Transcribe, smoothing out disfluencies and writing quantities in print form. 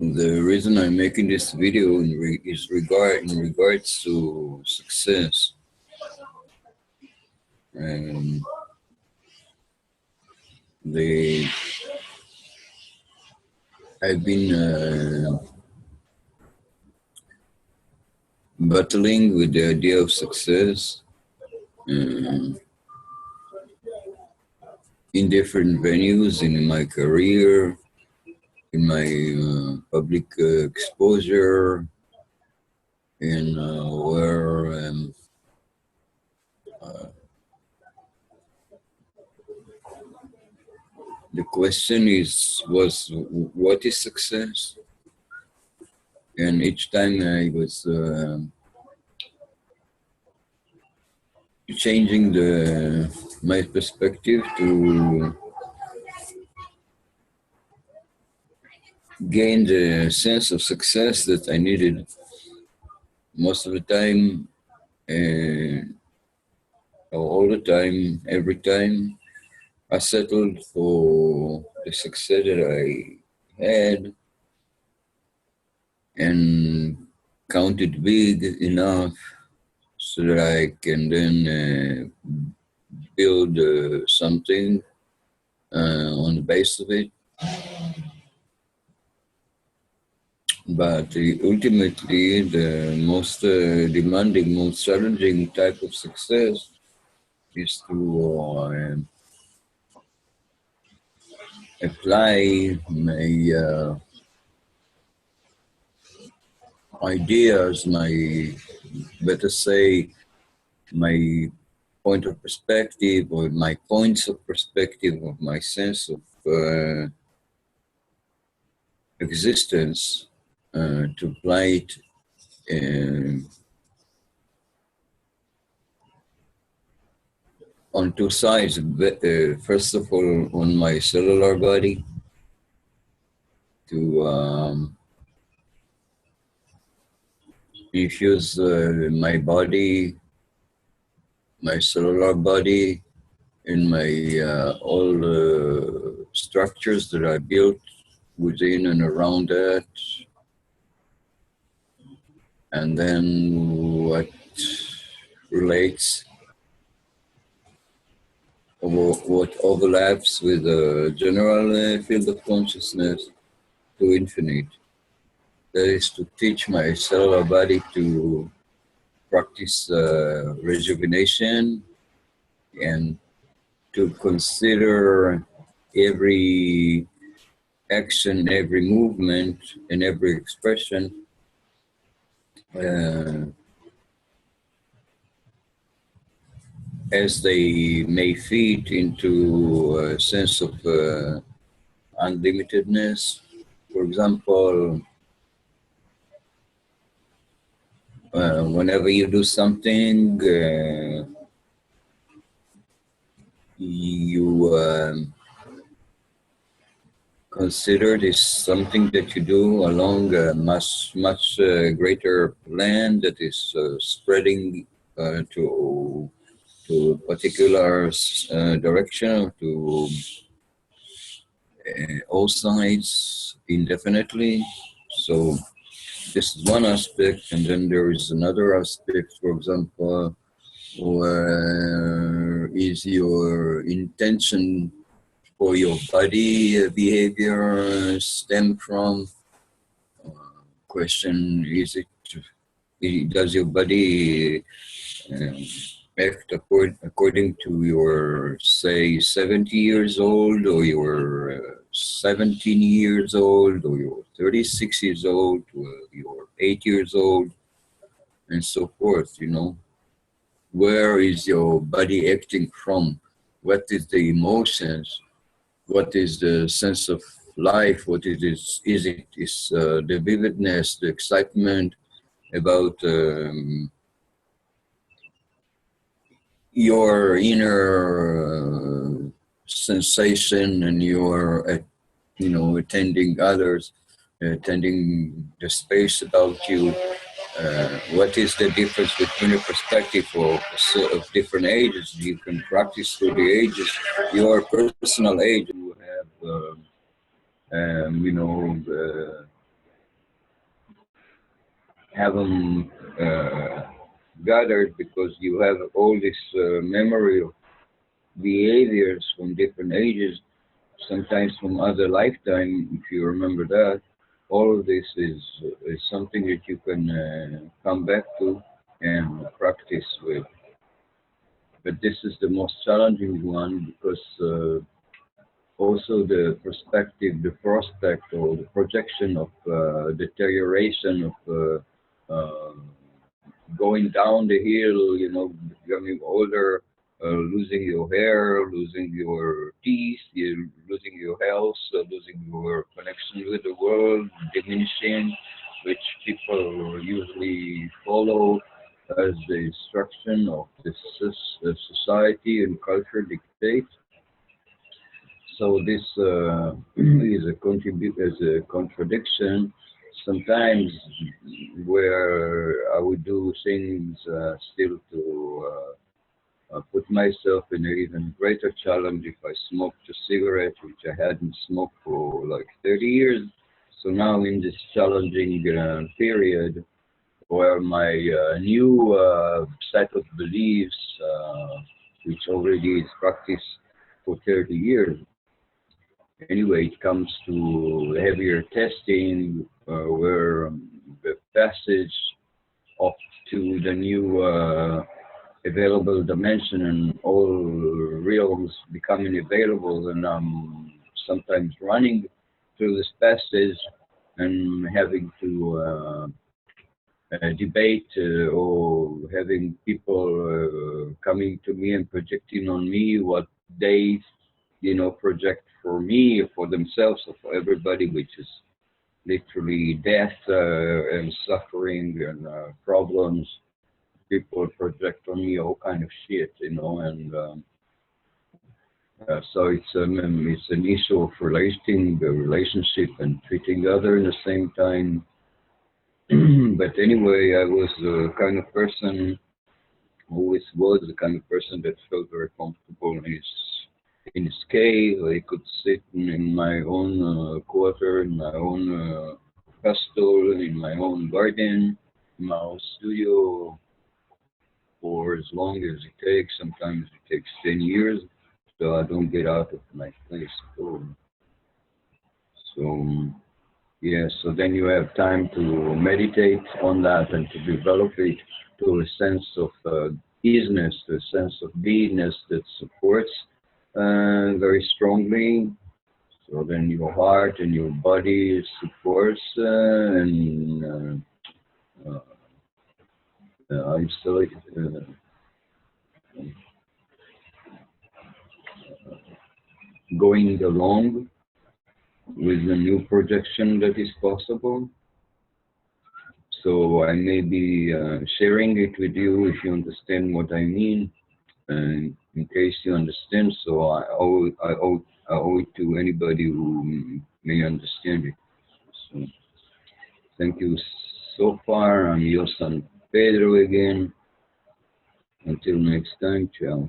The reason I'm making this video is in regards to success. And I've been battling with the idea of success in different venues in my career, in my public exposure, in where the question was what is success? And each time I was changing my perspective to gain the sense of success that I needed. Most of the time, all the time, every time, I settled for the success that I had and counted big enough so that I can then build something on the base of it. But ultimately, the most demanding, most challenging type of success is to apply my ideas, better say, my point of perspective or my points of perspective of my sense of existence to apply it on two sides. First of all, on my cellular body, to infuse my body, my cellular body, in my all structures that I built within and around that, and then what relates, or what overlaps with the general field of consciousness to infinite. That is to teach my cellular body to practice rejuvenation and to consider every action, every movement, and every expression as they may fit into a sense of unlimitedness. For example, whenever you do something, you consider this something that you do along a much greater plan that is spreading to a particular direction, to all sides indefinitely. So this is one aspect, and then there is another aspect. For example, where is your intention for your body behavior stem from? Question, does your body act according to your, say, 70 years old, or your 17 years old, or your 36 years old, or your 8 years old, and so forth, you know? Where is your body acting from? What is the emotions? What is the sense of life? What it is? Is it the vividness, the excitement about your inner sensation, and your, attending others, attending the space about you? What is the difference between a perspective of different ages? You can practice through the ages. Your personal age, you have you know, have them gathered because you have all this memory of behaviors from different ages, sometimes from other lifetime, if you remember that. All of this is something that you can come back to and practice with. But this is the most challenging one because also the perspective, the prospect or the projection of deterioration of going down the hill, you know, becoming older, losing your hair, losing your teeth, you losing your health, losing your connection with the world, diminishing, which people usually follow as the instruction of the society and culture dictates. So this is is a contradiction. Sometimes where I would do things still to put myself in an even greater challenge if I smoked a cigarette, which I hadn't smoked for like 30 years. So now in this challenging period where my new set of beliefs, which already is practiced for 30 years, anyway, it comes to heavier testing, where the passage up to the new available dimension and all realms becoming available, and sometimes running through this passage and having to debate or having people coming to me and projecting on me what they, you know, project for me, for themselves, or for everybody, which is literally death and suffering and problems. People project on me all kind of shit, you know, and so it's an issue of relating the relationship and treating the other in the same time. But anyway, I was the kind of person, always was the kind of person that felt very comfortable in his cave. I could sit in my own quarter, in my own castle, in my own garden, in my own studio for as long as it takes. Sometimes it takes 10 years, so I don't get out of my place at all. So, yeah, so then you have time to meditate on that and to develop it to a sense of easiness, to a sense of beingness that supports very strongly. So then your heart and your body supports and isolate, going along with the new projection that is possible. So I may be sharing it with you if you understand what I mean, and in case you understand, so I owe it to anybody who may understand it. So thank you so far. I'm yosan Pedro again. Until next time, ciao.